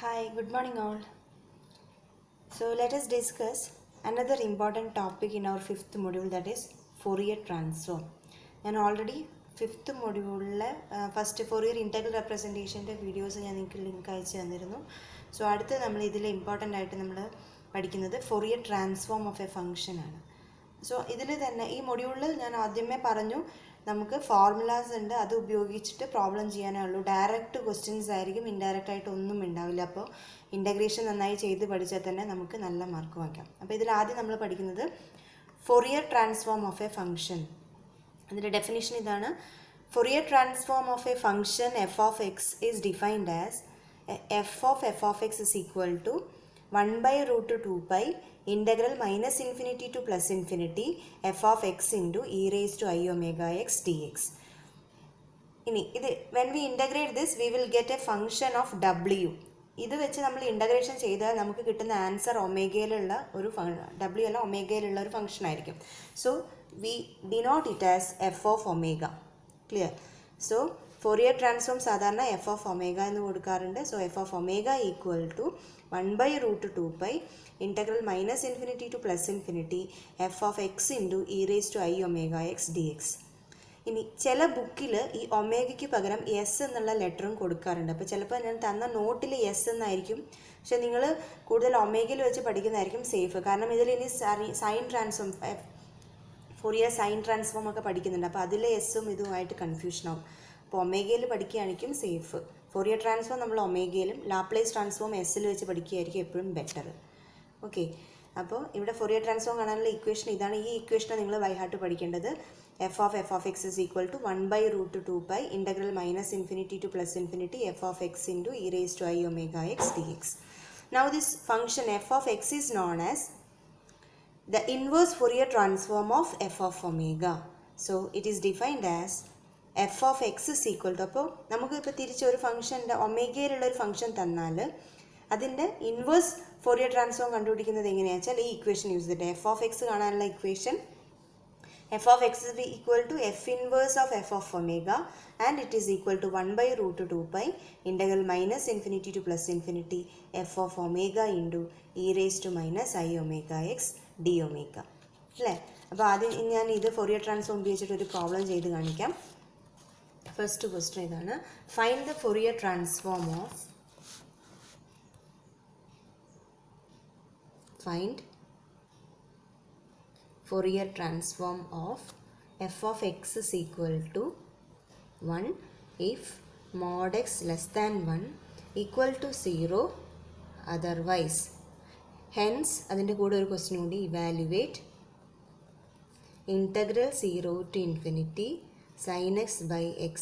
Hi, good morning all. So let us discuss another important topic in our fifth module, that is Fourier transform. ഞാൻ already fifth മൊഡ്യൂളിലെ first Fourier integral റെപ്രസെൻറ്റേഷൻ്റെ videos ഞാൻ നിങ്ങൾക്ക് link അയച്ചു തന്നിരുന്നു. So അടുത്ത് നമ്മൾ ഇതിൽ ഇമ്പോർട്ടൻ്റ് ആയിട്ട് നമ്മൾ പഠിക്കുന്നത് Fourier transform of a function ആണ്. സോ ഇതിൽ തന്നെ ഈ മൊഡ്യൂളിൽ ഞാൻ ആദ്യമേ പറഞ്ഞു നമുക്ക് ഫോർമുലാസ് ഉണ്ട്, അത് ഉപയോഗിച്ചിട്ട് പ്രോബ്ലം ചെയ്യാനേ ഉള്ളൂ. ഡയറക്റ്റ് ക്വസ്റ്റ്യൻസ് ആയിരിക്കും, ഇൻഡയറക്റ്റ് ആയിട്ട് ഒന്നും ഉണ്ടാവില്ല. അപ്പോൾ ഇൻ്റഗ്രേഷൻ നന്നായി ചെയ്ത് പഠിച്ചാൽ തന്നെ നമുക്ക് നല്ല മാർക്ക് വാങ്ങിക്കാം. അപ്പോൾ ഇതിൽ ആദ്യം നമ്മൾ പഠിക്കുന്നത് Fourier transform of a function. അതിൻ്റെ ഡെഫിനിഷൻ ഇതാണ്: Fourier transform of a function F of X is defined as F of X is equal to 1/√2π integral minus infinity to plus infinity f of x into e raised to I omega x dx. When we integrate this, we will get a function of w. ഇത് വെച്ച് നമ്മൾ integration ചെയ്താൽ നമുക്ക് കിട്ടുന്ന answer ഒമേഗയിലുള്ള ഒരു w അല്ല ഒമേഗയിലുള്ള ഒരു function ആയിരിക്കും. So we denote it as F of omega. Clear? So Fourier transform സാധാരണ എഫ് ഓഫ് ഒമേഗ എന്ന് കൊടുക്കാറുണ്ട്. So F of omega equal to 1/√2π integral minus infinity to plus infinity f of x into e raised to I omega x dx. ഇനി ചില ബുക്കിൽ ഈ ഒമേഗയ്ക്ക് പകരം S എന്നുള്ള ലെറ്ററും കൊടുക്കാറുണ്ട്. അപ്പോൾ ചിലപ്പോൾ ഞാൻ തന്ന നോട്ടിൽ എസ് എന്നായിരിക്കും, പക്ഷെ നിങ്ങൾ കൂടുതൽ ഒമേഗയിൽ വെച്ച് പഠിക്കുന്നതായിരിക്കും സേഫ്. കാരണം ഇതിൽ ഇനി sign transform, Fourier sine transform ഒക്കെ പഠിക്കുന്നുണ്ട്. അപ്പോൾ അതിലെ എസ്സും ഇതുമായിട്ട് കൺഫ്യൂഷൻ ആവും. അപ്പോൾ ഒമേഗയിൽ പഠിക്കുകയായിരിക്കും സേഫ്. ഫോറിയർ ട്രാൻസ്ഫോം നമ്മൾ ഒമേഗയിലും ലാപ്ലേസ് ട്രാൻസ്ഫോം എസ്സിൽ വെച്ച് പഠിക്കുകയായിരിക്കും എപ്പോഴും ബെറ്റർ. ഓക്കെ, അപ്പോൾ ഇവിടെ ഫോറിയർ ട്രാൻസ്ഫോം കാണാനുള്ള ഇക്വേഷൻ ഇതാണ്. ഈ ഇക്വേഷനാണ് നിങ്ങൾ ബൈ ഹാർട്ട് പഠിക്കേണ്ടത്. F of X is equal to 1/√2π integral minus infinity to plus infinity f of x into e raised to I omega x dx. Now this function f of x is known as the inverse Fourier transform of f of omega. So it is defined as f of x is equal to, അപ്പോൾ നമുക്ക് ഇപ്പോൾ തിരിച്ചൊരു ഫംഗ്ഷൻ്റെ ഒമേഗയിലുള്ള ഒരു function തന്നാൽ അതിൻ്റെ inverse Fourier transform കണ്ടുപിടിക്കുന്നത് എങ്ങനെയാണെന്ന് വെച്ചാൽ ഈ ഇക്വേഷൻ യൂസ് ചെയ്തിട്ട് എഫ് ഓഫ് എക്സ് കാണാനുള്ള equation F of X is equal to F inverse of F of omega and it is equal to 1/√2π integral minus infinity to plus infinity f of omega into e raised to minus I omega x d omega. അല്ലേ? അപ്പോൾ ആദ്യം ഞാൻ ഇത് Fourier transform ഉപയോഗിച്ചിട്ട് ഒരു problem ചെയ്ത് കാണിക്കാം. First question ഇതാണ്: find the Fourier transform of Find Fourier transform of f of x is equal to 1 if mod x less than 1 equal to 0 otherwise. Hence അതിൻ്റെ കൂടെ ഒരു ക്വസ്റ്റ്യൻ കൂടി: evaluate integral 0 to infinity sin x by x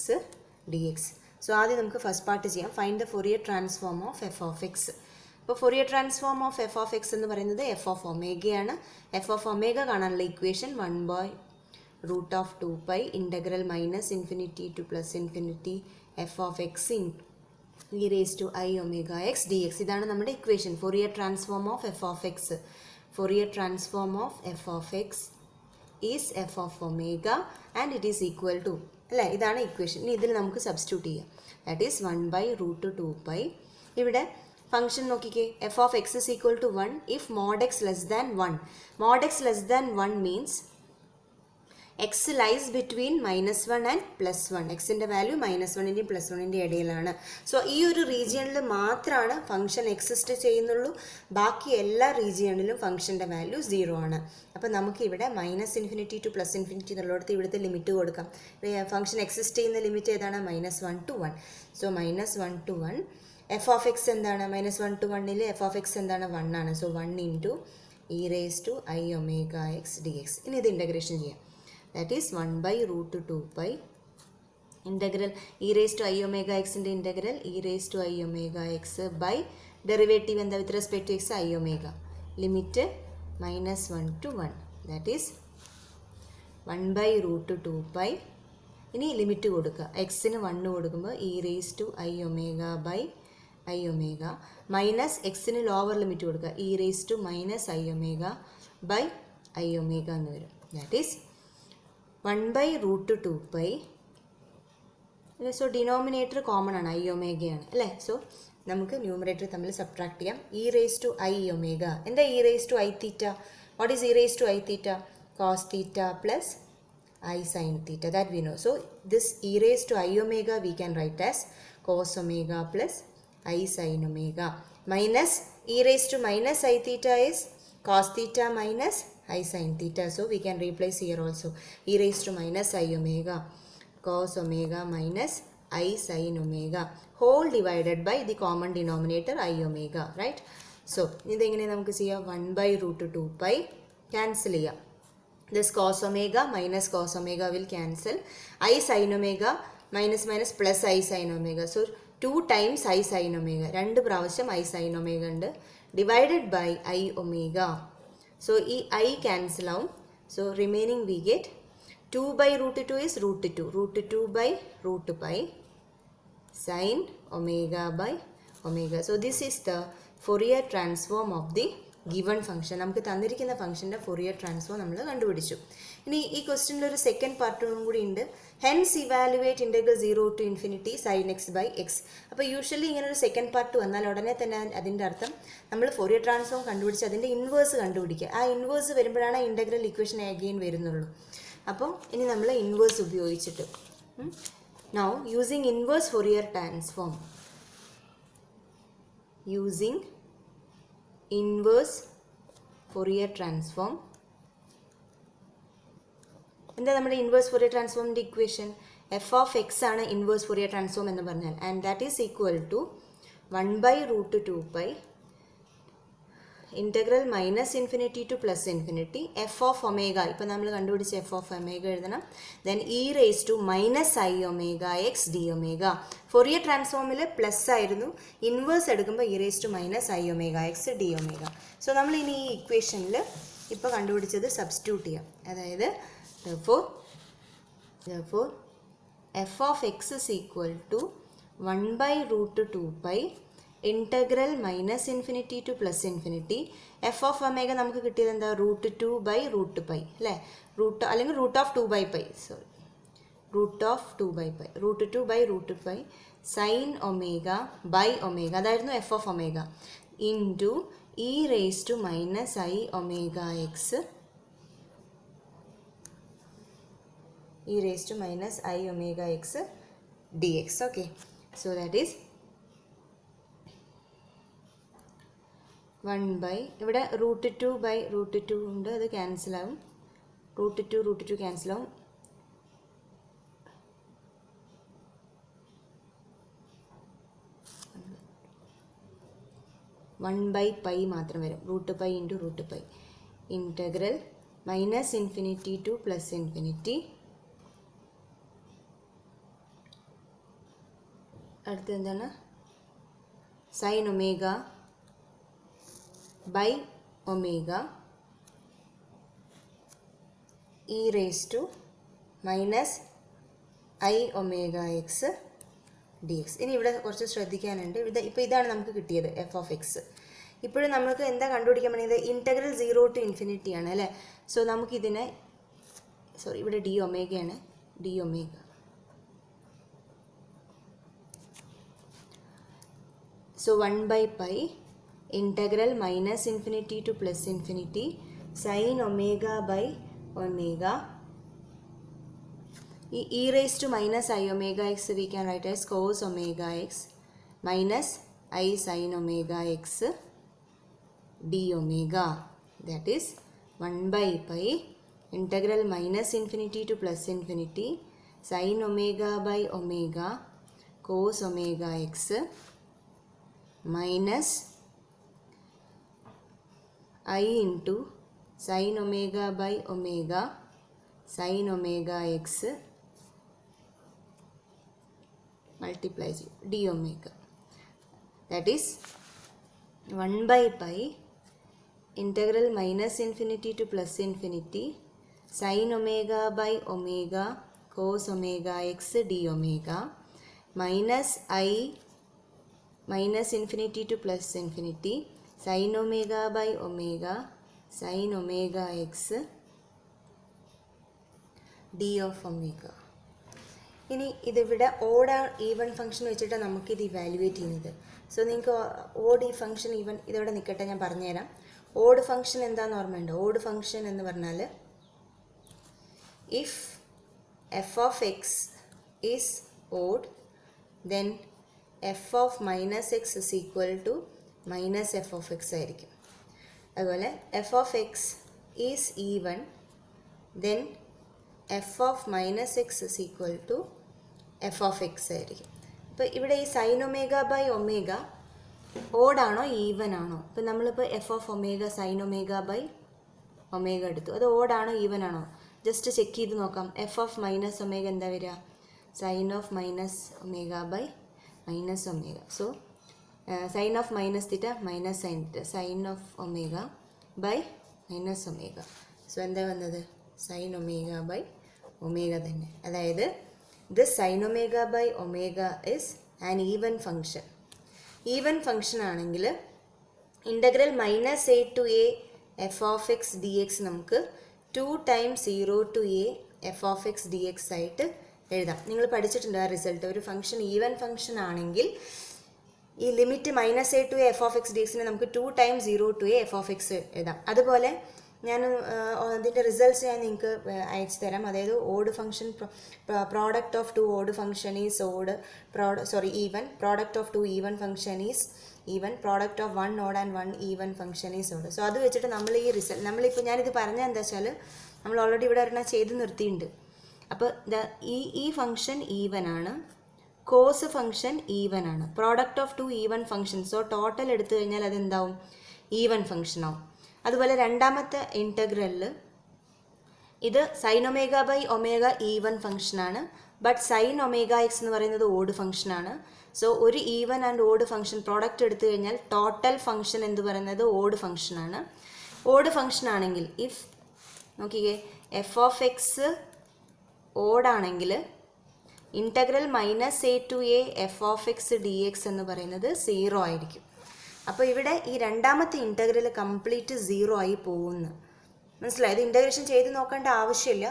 dx. So ആദ്യം നമുക്ക് first part ചെയ്യാം. Find the Fourier transform of F of X. ഇപ്പോൾ Fourier transform of F of X എന്ന് പറയുന്നത് എഫ് ഓഫ് ഒമേഗയാണ്. എഫ് ഓഫ് ഒമേഗ കാണാനുള്ള equation 1/√2π integral minus infinity to plus infinity f of x in e raised to I omega x dx. ഇതാണ് നമ്മുടെ equation. Fourier transform of F of X. Fourier transform of F of X is F of omega and it is equal to, അല്ലേ? ഇതാണ് equation. ഇനി ഇതിൽ നമുക്ക് substitute ചെയ്യാം. That is 1/√2π. ഇവിടെ function നോക്കിക്കേ, F of X is equal to 1 if mod X less than 1. Mod X less than 1 means X lies between -1 and +1. എക്സിൻ്റെ value -1ൻ്റെയും +1ൻ്റെയും ഇടയിലാണ്. സോ ഈ ഒരു റീജിയണിൽ മാത്രമാണ് ഫംഗ്ഷൻ എക്സിസ്റ്റ് ചെയ്യുന്നുള്ളൂ. ബാക്കി എല്ലാ റീജിയണിലും ഫംഗ്ഷൻ്റെ വാല്യൂ 0 ആണ്. അപ്പോൾ നമുക്കിവിടെ -∞ to +∞ എന്നുള്ളിടത്ത് ഇവിടുത്തെ ലിമിറ്റ് കൊടുക്കാം. ഫംഗ്ഷൻ എക്സിസ്റ്റ് ചെയ്യുന്ന ലിമിറ്റ് ഏതാണ്? -1 to 1. So -1 to 1. F of X എന്താണ്? -1 to 1ൽ എഫ് ഓഫ് എക്സ് എന്താണ്? 1 ആണ്. So 1 into e raised to I omega x dx. ഇനി ഇത് ഇൻ്റഗ്രേഷൻ ചെയ്യാം. That is 1/√2π integral e raised to I omega xൻ്റെ integral e raised to I omega x by derivative എന്താ with respect to X? I omega. Limit -1 to 1. That is 1/√2π. ഇനി limit കൊടുക്കുക. എക്സിന് 1 കൊടുക്കുമ്പോൾ e raised to I omega by I omega minus എക്സിന് lower limit കൊടുക്കുക. e raised to minus I omega by I omega എന്ന് വരും. That is 1/√2π so denominator common ആണ്, I ഒമേഗയാണ് അല്ലേ. സോ നമുക്ക് ന്യൂമറേറ്റർ തമ്മിൽ സബ്ട്രാക്ട് ചെയ്യാം. E raise to I omega. എന്താ E raise to I theta? What is E raise to I theta? Cos theta plus I sin theta, that we know. So this e raised to I omega we can write as cos omega plus I sin omega, minus e raised to minus I theta is cos theta minus I sin theta. So we can replace here also, e raised to minus I omega cos omega minus I sin omega whole divided by the common denominator I omega, right? So ഇതെങ്ങനെ നമുക്ക് ചെയ്യാം? 1 by root 2 pi cancel ചെയ്യാം. This cos omega minus cos omega will cancel. I sin omega minus minus plus I sin omega. So 2 times I sin omega. 2 പ്രാവശ്യം I sin omega ഉണ്ട്. Divided by I omega. So ഈ I cancel ആവും. So remaining we get 2 by root 2 is root 2. Root 2 by root pi sin omega by omega. So this is the Fourier transform of the given function. നമുക്ക് തന്നിരിക്കുന്ന ഫംഗ്ഷൻ്റെ Fourier transform നമ്മൾ കണ്ടുപിടിച്ചു. ഇനി ഈ ക്വസ്റ്റ്യനിൽ ഒരു സെക്കൻഡ് പാർട്ടും കൂടി ഉണ്ട്. Hence evaluate integral 0 to infinity sin x by x. അപ്പോൾ യൂഷ്വലി ഇങ്ങനെ ഒരു സെക്കൻഡ് പാർട്ട് വന്നാൽ ഉടനെ തന്നെ അതിൻ്റെ അർത്ഥം നമ്മൾ ഫൊറിയർ ട്രാൻസ്ഫോം കണ്ടുപിടിച്ച് അതിൻ്റെ ഇൻവേഴ്സ് കണ്ടുപിടിക്കുക. ആ ഇൻവേഴ്സ് വരുമ്പോഴാണ് ആ ഇൻ്റഗ്രൽ ഇക്വേഷൻ അഗെയിൻ വരുന്നുള്ളൂ. അപ്പോൾ ഇനി നമ്മൾ ഇൻവേഴ്സ് ഉപയോഗിച്ചിട്ട് now using inverse Fourier transform, using inverse Fourier transform. എന്താ നമ്മുടെ ഇൻവേഴ്സ് ഫൊറിയർ ട്രാൻസ്ഫോമിൻ്റെ ഇക്വേഷൻ? എഫ് ഓഫ് എക്സ് ആണ് ഇൻവേഴ്സ് ഫൊറിയർ ട്രാൻസ്ഫോം എന്ന് പറഞ്ഞാൽ, and that is equal to 1 by root 2 pi integral minus infinity to plus infinity f of omega. ഇപ്പോൾ നമ്മൾ കണ്ടുപിടിച്ച F of omega എഴുതണം. Then E raise to minus I omega X D omega. Fourier ട്രാൻസ്ഫോമിൽ plus ആയിരുന്നു, inverse എടുക്കുമ്പോൾ E raise to minus I omega X D omega. So നമ്മൾ ഇനി ഈ ഇക്വേഷനിൽ ഇപ്പോൾ കണ്ടുപിടിച്ചത് സബ്സ്റ്റിറ്റ്യൂട്ട് ചെയ്യാം. അതായത് therefore f of x is equal to 1 by root 2 pi integral minus infinity to plus infinity. F of omega നമുക്ക് കിട്ടിയത് എന്താ? റൂട്ട് 2 by root pi അല്ലേ, റൂട്ട് അല്ലെങ്കിൽ root of 2 by pi, sorry root of 2 by pi, root 2 by root pi sine omega by omega, അതായിരുന്നു F of omega, into E raise to minus I omega X e raised to minus I omega x dx. Okay, so that is 1 by ഇവിടെ root 2 by root 2 ഉണ്ട്, അത് cancel ആവും. Root 2 cancel ആവും. One by pi മാത്രം വരും. Root pi into root pi integral minus infinity to plus infinity. അടുത്ത് എന്താണ്? Sine omega by omega e raise to minus I omega X D x. ഇനി ഇവിടെ കുറച്ച് ശ്രദ്ധിക്കാനുണ്ട്. ഇപ്പോൾ ഇതാണ് നമുക്ക് കിട്ടിയത് എഫ് ഓഫ് എക്സ്. ഇപ്പോഴും നമുക്ക് എന്താ കണ്ടുപിടിക്കാൻ പറ്റുന്നത്? ഇൻറ്റഗ്രൽ 0 to infinity ആണ് അല്ലേ. സോ നമുക്കിതിനെ, സോറി ഇവിടെ ഡി ഒമേഗയാണ്, D omega. So 1 by pi integral minus infinity to plus infinity sin omega by omega e raised to minus I omega x we can write as cos omega x minus I sin omega x d omega. That is 1 by pi integral minus infinity to plus infinity sin omega by omega cos omega x minus I into sin omega by omega sin omega x multiplies d omega. That is 1 by pi integral minus infinity to plus infinity sin omega by omega cos omega x d omega minus I minus infinity to plus infinity sin omega by omega sin omega x d of omega. ഇനി ഇതിവിടെ odd even function വെച്ചിട്ട് നമുക്കിത് evaluate ചെയ്യുന്നത്. So നിങ്ങൾക്ക് odd ഈ function even ഇതോടെ നിൽക്കട്ടെ, ഞാൻ പറഞ്ഞുതരാം. ഓഡ് ഫംഗ്ഷൻ എന്താണെന്ന് ഓർമ്മയുണ്ടോ? ഓഡ് ഫംഗ്ഷൻ എന്ന് പറഞ്ഞാൽ if F of X is odd then F of minus X is equal to minus F of X ആയിരിക്കും. അതുപോലെ F of X is even then F of minus X is equal to F of X ആയിരിക്കും. അപ്പോൾ ഇവിടെ ഈ sine omega by omega ഓഡാണോ even ആണോ? ഇപ്പം നമ്മളിപ്പോൾ F of omega sine omega by omega എടുത്തു, അത് ഓഡാണോ ഈവൻ ആണോ? ജസ്റ്റ് ചെക്ക് ചെയ്ത് നോക്കാം. എഫ് ഓഫ് മൈനസ് ഒമേഗ എന്താ വരിക? Sine of minus omega by minus omega. So sine of minus theta minus sine theta, sine of omega by minus omega. So എന്താ വന്നത്? സൈൻ ഒമേഗ ബൈ ഒമേഗ തന്നെ. അതായത് this sin omega by omega is an even function. Even function ആണെങ്കിൽ integral minus A to A F of X D X നമുക്ക് 2 times 0 to A F of X D X ആയിട്ട് എഴുതാം. നിങ്ങൾ പഠിച്ചിട്ടുണ്ട് ആ result. ഒരു ഫംഗ്ഷൻ ഈവൻ ഫംഗ്ഷൻ ആണെങ്കിൽ ഈ limit minus A to A F of X D എക്സിനെ നമുക്ക് 2 times 0 to A F of X എഴുതാം. അതുപോലെ ഞാൻ അതിൻ്റെ റിസൾട്ട്സ് ഞാൻ നിങ്ങൾക്ക് അയച്ചു തരാം. അതായത് odd function product of 2 odd function is odd, even product of 2 even function is even, product of 1 odd and 1 even function is odd. So അത് വെച്ചിട്ട് നമ്മൾ ഈ റിസൾട്ട് നമ്മളിപ്പോൾ ഞാനിത് പറഞ്ഞാൽ എന്താ വെച്ചാൽ നമ്മൾ ഓൾറെഡി ഇവിടെ ഒരെണ്ണം ചെയ്ത് നിർത്തിയിട്ടുണ്ട്. അപ്പോൾ ഈ ഫംഗ്ഷൻ ഈവൻ ആണ്, കോസ് ഫംഗ്ഷൻ ഈവൻ ആണ്, product of 2 even function. So total എടുത്തു കഴിഞ്ഞാൽ അതെന്താവും? ഈവൻ ഫംഗ്ഷൻ ആവും. അതുപോലെ രണ്ടാമത്തെ ഇൻ്റഗ്രലിൽ ഇത് sine omega by omega even ഫംഗ്ഷനാണ്, ബട്ട് സൈൻ ഒമേഗ എക്സ് എന്ന് പറയുന്നത് ഓഡ് ഫംഗ്ഷനാണ്. സോ ഒരു even and odd function product എടുത്തു കഴിഞ്ഞാൽ ടോട്ടൽ ഫംഗ്ഷൻ എന്ന് പറയുന്നത് ഓഡ് ഫംഗ്ഷനാണ്. ഓഡ് ഫംഗ്ഷൻ ആണെങ്കിൽ ഇഫ് നോക്കിക്കേ, എഫ് ഓഫ് എക്സ് ഓഡാണെങ്കിൽ integral minus A to A F of X D X എന്ന് പറയുന്നത് 0 ആയിരിക്കും. അപ്പോൾ ഇവിടെ ഈ രണ്ടാമത്തെ ഇൻ്റഗ്രൽ കംപ്ലീറ്റ് 0 ആയി പോകുന്നു. മനസ്സിലായി? ഇത് ഇൻ്റഗ്രേഷൻ ചെയ്ത് നോക്കേണ്ട ആവശ്യമില്ല.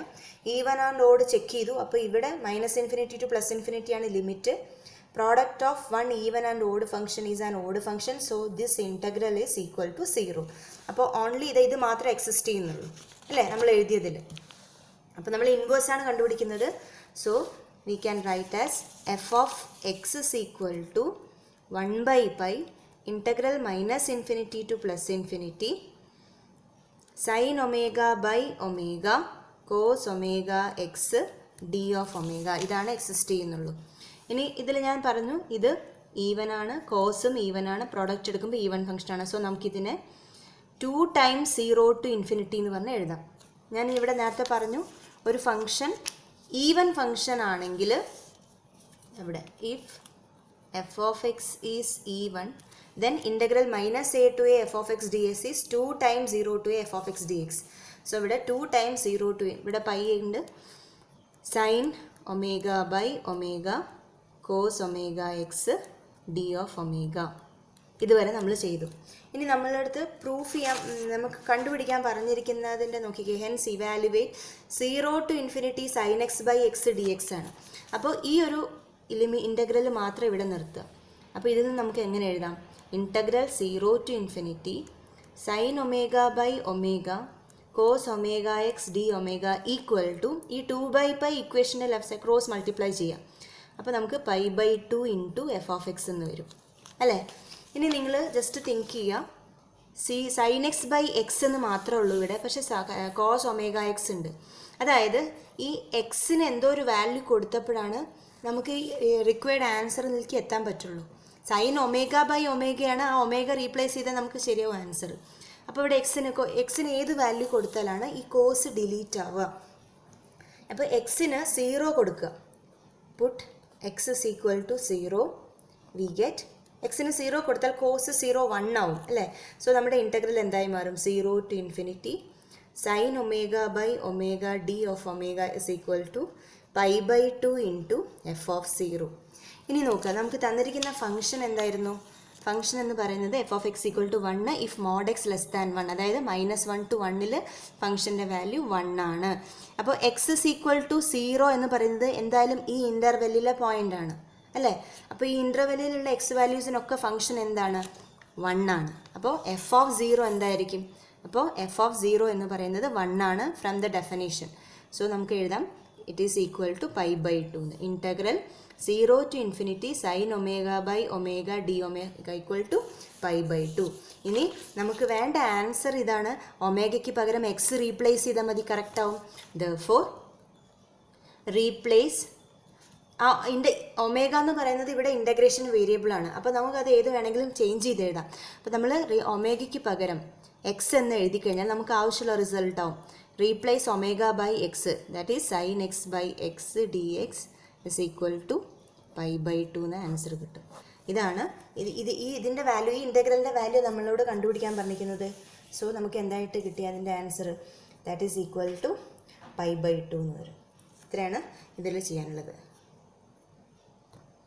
ഈവൻ ആൻഡ് ഓഡ് ചെക്ക് ചെയ്തു. അപ്പോൾ ഇവിടെ minus infinity to plus infinity ആണ് limit. Product of 1 even and odd function is an odd function. So this integral is equal to 0. അപ്പോൾ ഓൺലി ഇത് മാത്രമേ എക്സിസ്റ്റ് ചെയ്യുന്നുള്ളൂ അല്ലേ നമ്മൾ എഴുതിയതിൽ. അപ്പോൾ നമ്മൾ ഇൻവേഴ്സാണ് കണ്ടുപിടിക്കുന്നത്. So we can write as F of X is equal to 1 by pi integral minus infinity to plus infinity sin omega by omega cos omega x d of omega. ഇതാണ് എക്സിസ്റ്റ് ചെയ്യുന്നുള്ളൂ. ഇനി ഇതിൽ ഞാൻ പറഞ്ഞു ഇത് ഈവൻ ആണ്, കോസും even ആണ്, product എടുക്കുമ്പോൾ ഈവൻ ഫംഗ്ഷൻ ആണ്. സോ നമുക്കിതിനെ 2 ടൈംസ് 0 ടു ഇൻഫിനിറ്റി എന്ന് പറഞ്ഞ് എഴുതാം. ഞാൻ ഇവിടെ നേരത്തെ പറഞ്ഞു ഒരു ഫംഗ്ഷൻ ഈവൻ ഫംഗ്ഷൻ ആണെങ്കിൽ ഇവിടെ if F of X is even then integral minus a to a f of x dx is 2 times 0 to a f of x dx. So ഇവിടെ 2 times 0 to a ഇവിടെ pi ഉണ്ട്, sin omega by omega cos omega x d of omega. ഇതുവരെ നമ്മൾ ചെയ്തു. ഇനി നമ്മളടുത്ത് proof ചെയ്യാൻ നമുക്ക് കണ്ടുപിടിക്കാൻ പറഞ്ഞിരിക്കുന്നതിൻ്റെ നോക്കിക്കേ, hence evaluate 0 to infinity sin x by x dx ആണ്. അപ്പോൾ ഈ ഒരു ഇൻ്റഗ്രൽ മാത്രം ഇവിടെ നിർത്തുക. അപ്പോൾ ഇതിൽ നിന്ന് നമുക്ക് എങ്ങനെ എഴുതാം? integral 0 to infinity sin omega by omega cos omega x d omega equal to ഈ 2 by pi ഇക്വേഷനെ ലെഫ്റ്റ് സൈഡ് ക്രോസ് മൾട്ടിപ്ലൈ ചെയ്യാം. അപ്പോൾ നമുക്ക് pi by 2 into F of X എന്ന് വരും അല്ലേ. ഇനി നിങ്ങൾ ജസ്റ്റ് തിങ്ക് ചെയ്യുക, സൈൻ എക്സ് ബൈ എക്സ് എന്ന് മാത്രമേ ഉള്ളൂ ഇവിടെ, പക്ഷേ കോസ് ഒമേഗ എക്സ് ഉണ്ട്. അതായത് ഈ എക്സിന് എന്തോ ഒരു വാല്യൂ കൊടുത്തപ്പോഴാണ് നമുക്ക് ഈ റിക്വയർഡ് ആൻസറിലേക്ക് എത്താൻ പറ്റുള്ളൂ. സൈൻ ഒമേഗ ബൈ ഒമേഗയാണ്, ആ ഒമേഗ റീപ്ലേസ് ചെയ്താൽ നമുക്ക് ശരിയാവും ആൻസർ. അപ്പോൾ ഇവിടെ എക്സിന് ഏത് വാല്യൂ കൊടുത്താലാണ് ഈ കോസ് ഡിലീറ്റ് ആവുക? അപ്പോൾ എക്സിന് 0 കൊടുക്കുക, put x is equal to 0, we get എക്സിന് 0 കൊടുത്താൽ കോസ് 0 1 ആവും അല്ലേ. സോ നമ്മുടെ ഇൻ്റഗ്രൽ എന്തായി മാറും? 0 to infinity sine omega by omega d of omega is equal to pi by 2 into F of 0. ഇനി നോക്കുക, നമുക്ക് തന്നിരിക്കുന്ന ഫംഗ്ഷൻ എന്തായിരുന്നു? ഫംഗ്ഷൻ എന്ന് പറയുന്നത് F of x equal to 1 if mod X less than 1, അതായത് -1 to 1 ഫംഗ്ഷൻ്റെ വാല്യൂ 1 ആണ്. അപ്പോൾ എക്സ് ഇസ് ഈക്വൽ ടു 0 എന്ന് പറയുന്നത് എന്തായാലും ഈ ഇൻ്റർവെല്ലിലെ പോയിൻ്റ് ആണ് അല്ലേ. അപ്പോൾ ഈ ഇൻ്റർവെല്ലിലുള്ള എക്സ് വാല്യൂസിനൊക്കെ ഫംഗ്ഷൻ എന്താണ്? 1 ആണ്. അപ്പോൾ എഫ് ഓഫ് 0 എന്തായിരിക്കും? അപ്പോൾ എഫ് ഓഫ് 0 എന്ന് പറയുന്നത് 1 ആണ് ഫ്രം ദ ഡെഫിനേഷൻ. സോ നമുക്ക് എഴുതാം it is equal to π/2 integral 0 to infinity sin omega by omega d omega equal to π/2. ഇനി നമുക്ക് വേണ്ട ആൻസർ ഇതാണ്. ഒമേഗയ്ക്ക് പകരം എക്സ് റീപ്ലേസ് ചെയ്താൽ മതി, കറക്റ്റ് ആവും. ദെർഫോർ റീപ്ലേസ് ഒമേഗ എന്ന് പറയുന്നത് ഇവിടെ ഇൻ്റഗ്രേഷൻ വേരിയബിൾ ആണ്. അപ്പോൾ നമുക്കത് ഏത് വേണമെങ്കിലും ചേഞ്ച് ചെയ്ത് എഴുതാം. അപ്പോൾ നമ്മൾ ഒമേഗയ്ക്ക് പകരം എക്സ് എന്ന് എഴുതി കഴിഞ്ഞാൽ നമുക്ക് ആവശ്യമുള്ള റിസൾട്ട് ആവും. Replace omega by X, that is sine X by X D X is equal to π/2 എന്ന ആൻസർ കിട്ടും. ഇതാണ് ഇതിൻ്റെ വാല്യൂ, ഈ ഇൻ്റഗ്രലിൻ്റെ വാല്യൂ നമ്മളോട് കണ്ടുപിടിക്കാൻ പറഞ്ഞിരിക്കുന്നത്. സോ നമുക്ക് എന്തായിട്ട് കിട്ടിയ അതിൻ്റെ answer? That is equal to π/2 എന്ന് വരും. ഇത്രയാണ് ഇതിൽ ചെയ്യാനുള്ളത്.